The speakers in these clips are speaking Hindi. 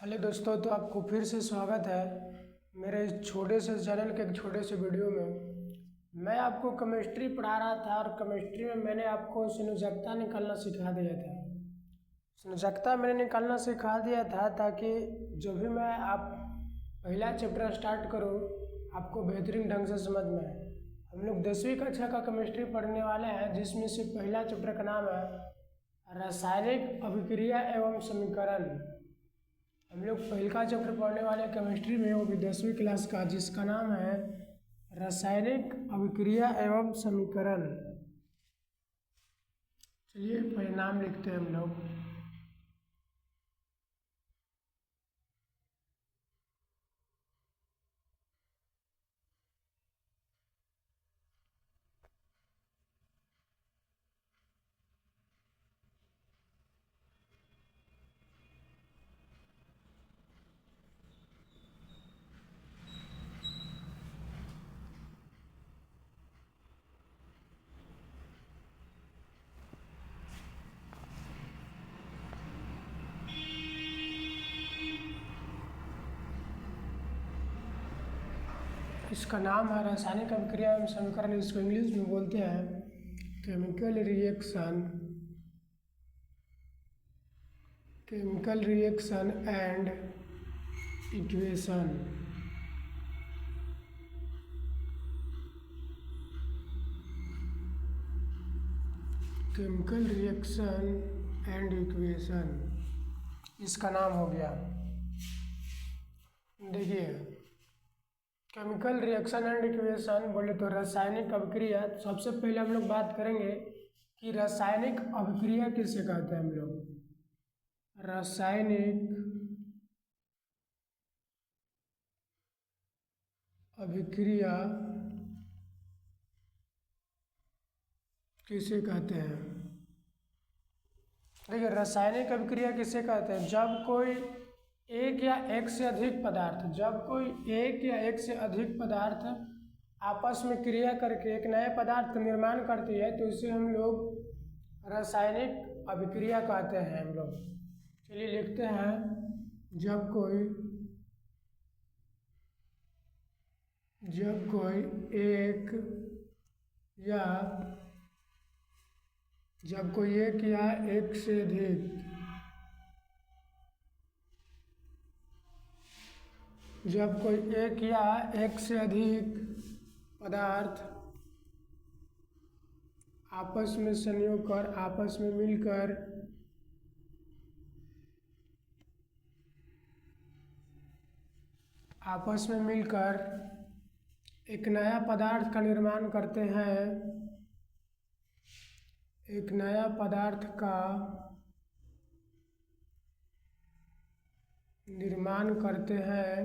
हेलो दोस्तों, तो आपको फिर से स्वागत है मेरे इस छोटे से चैनल के एक छोटे से वीडियो में। मैं आपको केमिस्ट्री पढ़ा रहा था और केमिस्ट्री में मैंने आपको संयोजकता निकालना सिखा दिया था। संयोजकता मैंने निकालना सिखा दिया था ताकि जब भी मैं आप पहला चैप्टर स्टार्ट करूँ आपको बेहतरीन ढंग से समझ में आए। हम लोग 10वीं कक्षा का केमिस्ट्री पढ़ने वाले हैं, जिसमें से पहला चैप्टर का नाम है रासायनिक अभिक्रिया एवं समीकरण। हम लोग पहल का चैप्टर पढ़ने वाले केमिस्ट्री में, वो भी 10वीं क्लास का, जिसका नाम है रासायनिक अभिक्रिया एवं समीकरण। चलिए परिणाम लिखते हैं हम लोग। इसका नाम है रासायनिक अभिक्रिया एवं समीकरण। इसको इंग्लिश में बोलते हैं chemical reaction, chemical reaction and equation. Chemical reaction and equation इसका नाम हो गया। देखिए, केमिकल रिएक्शन एंड इक्वेशन बोले तो रासायनिक अभिक्रिया। सबसे पहले हम लोग बात करेंगे कि रासायनिक अभिक्रिया किसे कहते हैं। हम लोग रासायनिक अभिक्रिया किसे कहते हैं। देखिए, रासायनिक अभिक्रिया किसे कहते हैं, जब कोई एक या एक से अधिक पदार्थ, जब कोई एक या एक से अधिक पदार्थ आपस में क्रिया करके एक नए पदार्थ का निर्माण करती है, तो इसे हम लोग रासायनिक अभिक्रिया कहते हैं। हम लोग चलिए लिखते हैं, जब कोई एक या जब कोई एक या एक से अधिक जब कोई एक या एक से अधिक पदार्थ आपस में संयोग कर, आपस में मिलकर एक नया पदार्थ का निर्माण करते हैं, एक नया पदार्थ का निर्माण करते हैं,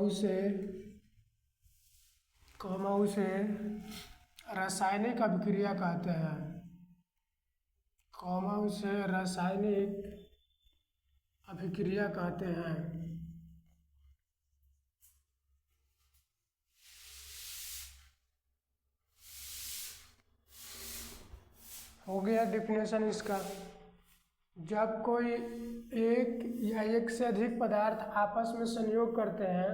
उसे रासायनिक अभिक्रिया कहते हैं। उसे रासायनिक अभिक्रिया कहते हैं। हो गया डिफिनेशन इसका। जब कोई एक या एक से अधिक पदार्थ आपस में संयोग करते हैं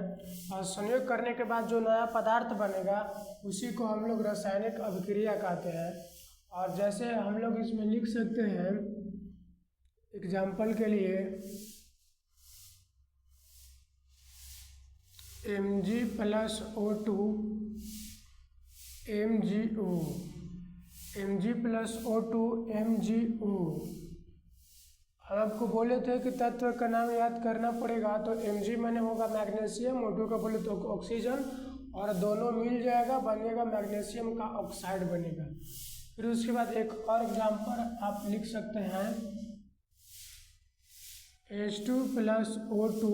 और संयोग करने के बाद जो नया पदार्थ बनेगा उसी को हम लोग रासायनिक अभिक्रिया कहते हैं। और जैसे हम लोग इसमें लिख सकते हैं एग्जाम्पल के लिए, Mg+O2 MgO, Mg+O2 MgO। हम आपको बोले थे कि तत्व का नाम याद करना पड़ेगा, तो Mg माने होगा मैग्नीशियम, O2 का बोले तो ऑक्सीजन, और दोनों मिल जाएगा, बनेगा मैग्नीशियम का ऑक्साइड बनेगा। फिर उसके बाद एक और एग्जाम्पल आप लिख सकते हैं, H2+O2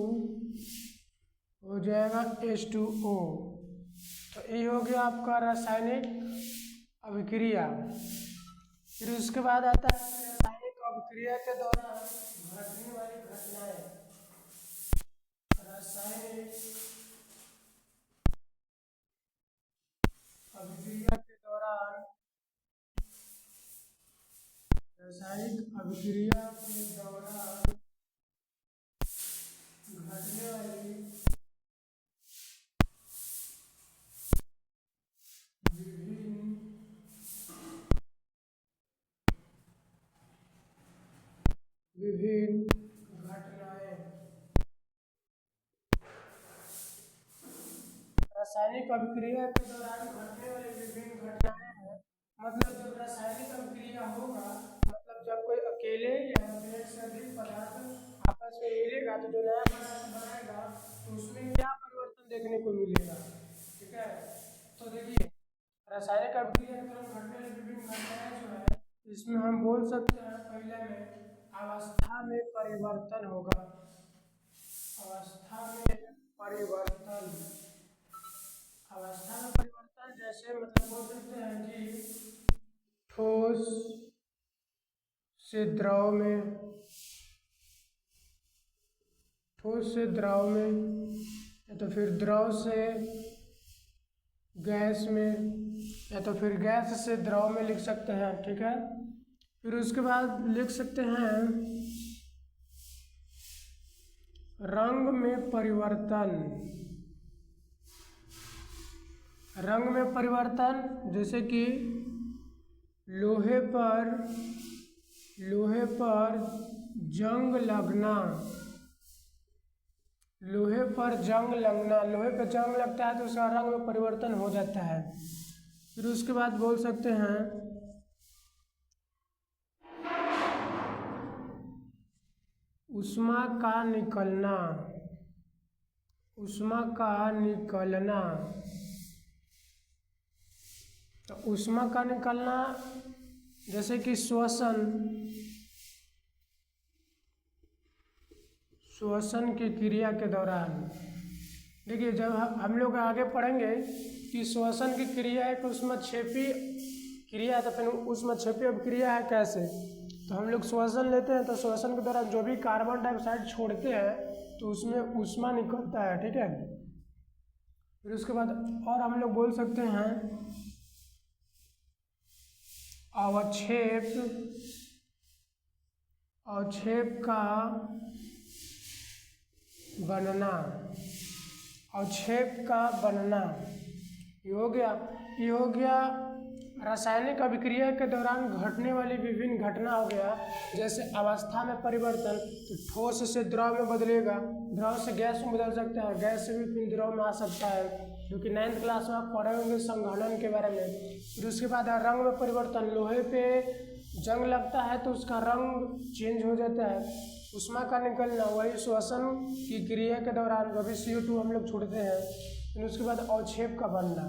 हो जाएगा H2O। तो ये हो गया आपका रासायनिक अभिक्रिया। फिर उसके बाद आता है रासायनिक अभिक्रिया के दौरान घटने वाली घटनाएं। रासायनिक अभिक्रिया के दौरान अभिक्रिया के दौरान घटने वाली विभिन्न घटनाएं। रासायनिक अभिक्रिया के दौरान घटने वाली विभिन्न घटनाएं हैं। मतलब जब रासायनिक अभिक्रिया होगा, मतलब जब कोई अकेले या एक से अधिक पदार्थ आपस में मिलेगा तो जो नया पदार्थ बनेगा तो उसमें क्या परिवर्तन देखने को मिलेगा। ठीक है, तो देखिए रासायनिक अभिक्रिया के दौरान घटने वाली विभिन्न घटनाएं जो है, इसमें हम बोल सकते हैं पहले में अवस्था में परिवर्तन होगा। अवस्था में परिवर्तन, अवस्था में परिवर्तन जैसे मतलब बोल सकते हैं कि ठोस से द्रव में, ठोस से द्रव में, या तो फिर द्रव से गैस में, या तो फिर गैस से द्रव में लिख सकते हैं। ठीक है, फिर उसके बाद लिख सकते हैं रंग में परिवर्तन। रंग में परिवर्तन जैसे कि लोहे पर जंग लगना, लोहे पर जंग लगना, लोहे पर जंग लगता है तो उसका रंग में परिवर्तन हो जाता है। फिर उसके बाद बोल सकते हैं ऊष्मा का निकलना, ऊष्मा का निकलना। तो ऊष्मा का निकलना जैसे कि श्वसन की क्रिया के दौरान। देखिए जब हम लोग आगे पढ़ेंगे कि श्वसन की क्रिया एक ऊष्मक्षेपी क्रिया है, तो फिर ऊष्मक्षेपी अभिक्रिया है कैसे। तो हम लोग श्वसन लेते हैं तो श्वसन के दौरान जो भी कार्बन डाइऑक्साइड छोड़ते हैं तो उसमें ऊष्मा निकलता है। ठीक है, फिर उसके बाद और हम लोग बोल सकते हैं अवक्षेप, अवक्षेप का बनना, अवक्षेप का बनना। ये हो गया रासायनिक अभिक्रिया के दौरान घटने वाली विभिन्न घटना हो गया। जैसे अवस्था में परिवर्तन, तो ठोस से द्रव में बदलेगा, द्रव से गैस में बदल सकता है और गैस से भी फिर द्रव में आ सकता है, जो कि 9th क्लास में आप पढ़े होंगे संघनन के बारे में। फिर उसके बाद रंग में परिवर्तन, लोहे पे जंग लगता है तो उसका रंग चेंज हो जाता है। ऊष्मा का निकलना, वही श्वसन की क्रिया के दौरान जो भी CO2 हम लोग छोड़ते हैं। फिर उसके बाद अवक्षेप का बनना।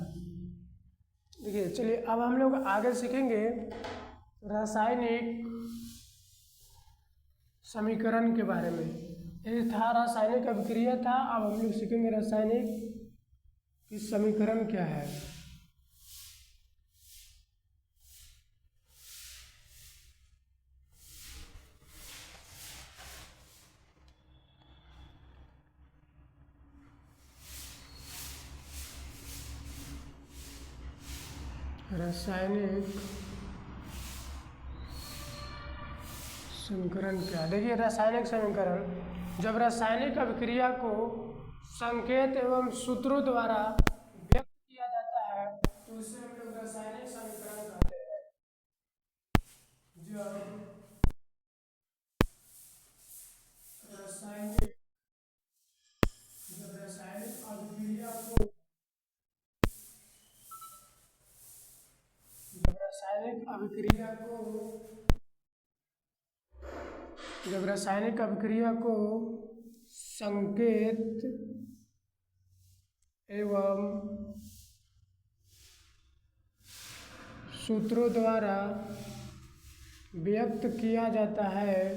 देखिए चलिए अब हम लोग आगे सीखेंगे रासायनिक समीकरण के बारे में। ये था रासायनिक अभिक्रिया था, अब हम लोग सीखेंगे रासायनिक की समीकरण क्या है। रासायनिक समीकरण क्या। देखिए रासायनिक समीकरण, जब रासायनिक अभिक्रिया को संकेत एवं सूत्रों द्वारा व्यक्त किया जाता है तो उसे हम लोग रासायनिक समीकरण कहते हैं। जब रासायनिक अभिक्रिया को जब रासायनिक अभिक्रिया को संकेत एवं सूत्रों द्वारा व्यक्त किया जाता है,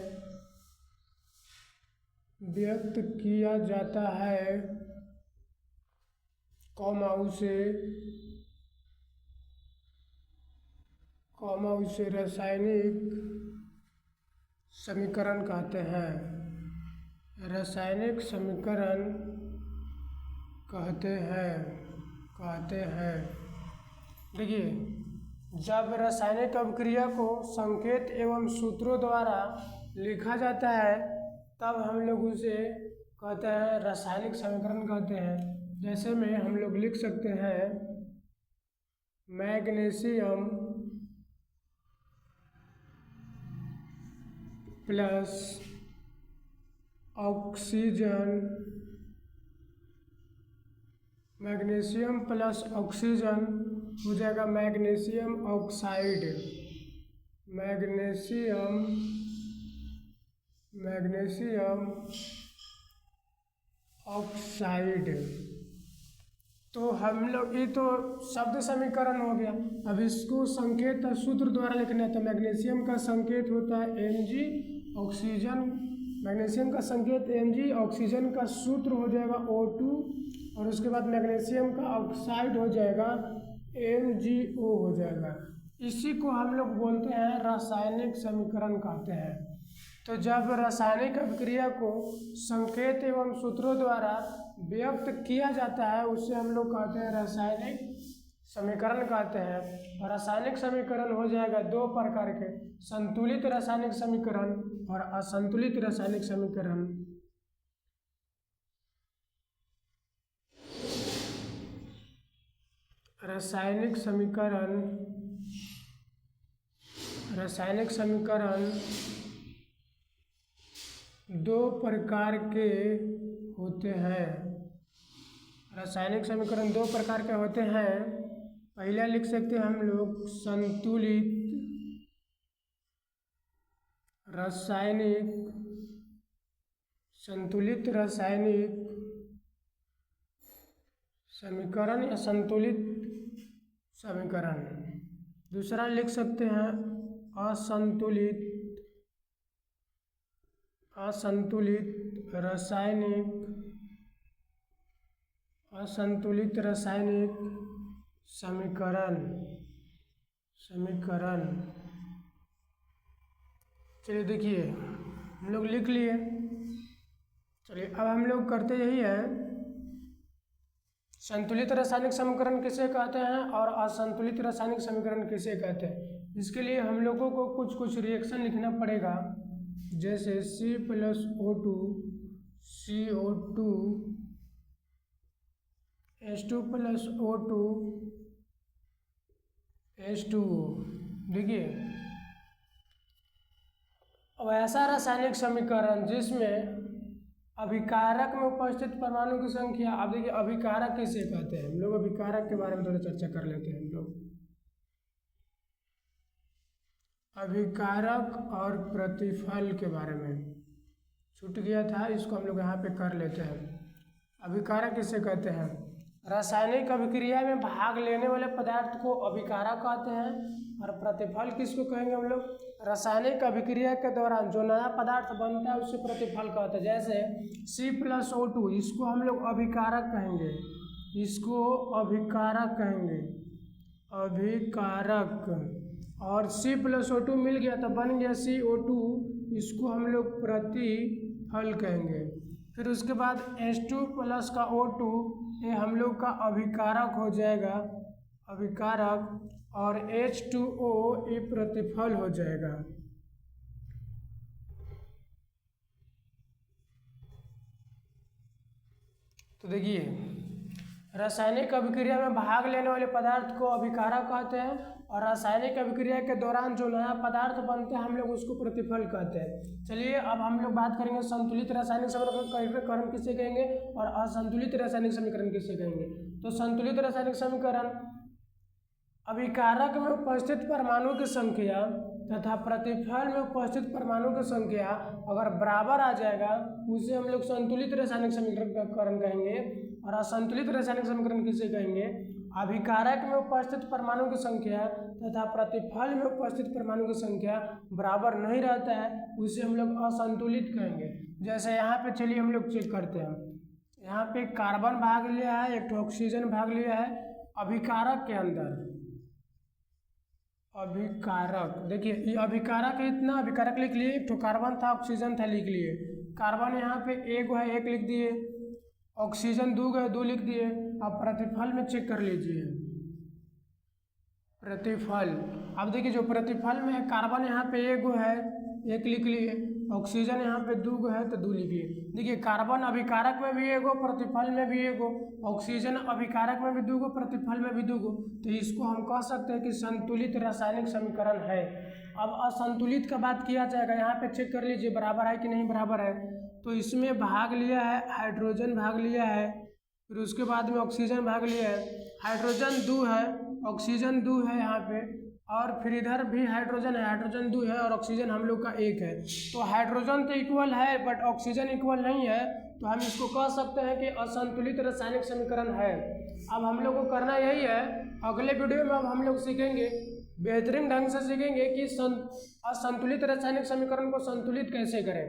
उसे रासायनिक समीकरण कहते हैं। रासायनिक समीकरण कहते हैं। देखिए जब रासायनिक अभिक्रिया को संकेत एवं सूत्रों द्वारा लिखा जाता है तब हम लोग उसे कहते हैं रासायनिक समीकरण कहते हैं। जैसे में हम लोग लिख सकते हैं magnesium plus oxygen, magnesium plus oxygen हो जाएगा मैग्नीशियम ऑक्साइड, मैग्नीशियम ऑक्साइड। तो हम लोग ये तो शब्द समीकरण हो गया। अब इसको संकेत और सूत्र द्वारा लिखना है तो मैग्नीशियम का संकेत होता है Mg, ऑक्सीजन, मैग्नीशियम का संकेत Mg, ऑक्सीजन का सूत्र हो जाएगा O2 और उसके बाद मैग्नीशियम का ऑक्साइड हो जाएगा MgO हो जाएगा। इसी को हम लोग बोलते हैं रासायनिक समीकरण कहते हैं। तो जब रासायनिक अभिक्रिया को संकेत एवं सूत्रों द्वारा व्यक्त किया जाता है उसे हम लोग कहते हैं रासायनिक समीकरण कहते हैं। और रासायनिक समीकरण हो जाएगा दो प्रकार के, संतुलित रासायनिक समीकरण और असंतुलित रासायनिक समीकरण। रासायनिक समीकरण दो प्रकार के होते हैं। रासायनिक समीकरण दो प्रकार के होते हैं। पहला लिख सकते हैं हम लोग संतुलित रासायनिक समीकरण या संतुलित समीकरण। दूसरा लिख सकते हैं असंतुलित रासायनिक समीकरण। चलिए देखिए हम लोग लिख लिए। चलिए अब हम लोग करते यही है, संतुलित रासायनिक समीकरण किसे कहते हैं और असंतुलित रासायनिक समीकरण किसे कहते हैं। इसके लिए हम लोगों को कुछ रिएक्शन लिखना पड़ेगा। जैसे C+O2 CO2 H2+O2 H2O। देखिए अब ऐसा रासायनिक समीकरण जिसमें अभिकारक में उपस्थित परमाणु की संख्या, अब देखिए अभिकारक किसे कहते हैं, हम लोग अभिकारक के बारे में थोड़ा चर्चा कर लेते हैं। हम लोग अभिकारक और प्रतिफल के बारे में छूट गया था, इसको हम लोग यहाँ पे कर लेते हैं। अभिकारक किसे कहते हैं, रासायनिक अभिक्रिया में भाग लेने वाले पदार्थ को अभिकारक कहते हैं। और प्रतिफल किसको कहेंगे हम लोग, रासायनिक अभिक्रिया के दौरान जो नया पदार्थ बनता है उसे प्रतिफल कहते हैं। जैसे C+O2 इसको हम लोग अभिकारक कहेंगे, अभिकारक। और C+O2 मिल गया तो बन गया CO2, इसको हम लोग प्रतिफल कहेंगे। फिर उसके बाद H2+ का O2 ये हम लोग का अभिकारक हो जाएगा, अभिकारक। और H2O ये प्रतिफल हो जाएगा। तो देखिए रासायनिक अभिक्रिया में भाग लेने वाले पदार्थ को अभिकारक कहते हैं और रासायनिक अभिक्रिया के दौरान जो नया पदार्थ बनते हैं हम लोग उसको प्रतिफल कहते हैं। चलिए अब हम लोग बात करेंगे संतुलित रासायनिक समीकरण किसे कहेंगे और असंतुलित रासायनिक समीकरण किसे कहेंगे। तो संतुलित रासायनिक समीकरण अभिकारक में उपस्थित परमाणु की संख्या तथा प्रतिफल में उपस्थित परमाणु की संख्या अगर बराबर आ जाएगा उसे हम लोग संतुलित रासायनिक समीकरण कहेंगे। और असंतुलित रासायनिक समीकरण किसे कहेंगे, अभिकारक में उपस्थित परमाणु की संख्या तथा प्रतिफल में उपस्थित परमाणु की संख्या बराबर नहीं रहता है उसे हम लोग असंतुलित कहेंगे। जैसे यहाँ पे चलिए हम लोग चेक करते हैं, यहाँ पे कार्बन भाग लिया है, एक ऑक्सीजन भाग लिया है अभिकारक के अंदर। अभिकारक देखिए ये अभिकारक है, इतना अभिकारक लिख लिए, एक तो कार्बन था ऑक्सीजन था लिख लिए। कार्बन यहाँ पे एक है एक लिख दिए, ऑक्सीजन दो है दो लिख दिए। अब प्रतिफल में चेक कर लीजिए, प्रतिफल। अब देखिए जो प्रतिफल में है कार्बन यहाँ पे एक गो है, एक लिख लिए, ऑक्सीजन यहाँ पे दो गो है तो दो लिखिए। देखिए कार्बन अभिकारक में भी एक गो, प्रतिफल में भी एक गो, ऑक्सीजन अभिकारक में भी दो गो, प्रतिफल में भी दो गो, तो इसको हम कह सकते हैं कि संतुलित रासायनिक समीकरण है। अब असंतुलित का बात किया जाएगा, यहाँ पे चेक कर लीजिए बराबर है कि नहीं बराबर है। तो इसमें भाग लिया है हाइड्रोजन, भाग लिया है, फिर उसके बाद में ऑक्सीजन भाग लिया है। हाइड्रोजन दो है, ऑक्सीजन दो है यहाँ पे, और फिर इधर भी हाइड्रोजन है, हाइड्रोजन दो है और ऑक्सीजन हम लोग का एक है। तो हाइड्रोजन तो इक्वल है बट ऑक्सीजन इक्वल नहीं है, तो हम इसको कह सकते हैं कि असंतुलित रासायनिक समीकरण है। अब हम लोग को करना यही है, अगले वीडियो में अब हम लोग सीखेंगे, बेहतरीन ढंग से सीखेंगे कि असंतुलित रासायनिक समीकरण को संतुलित कैसे करें।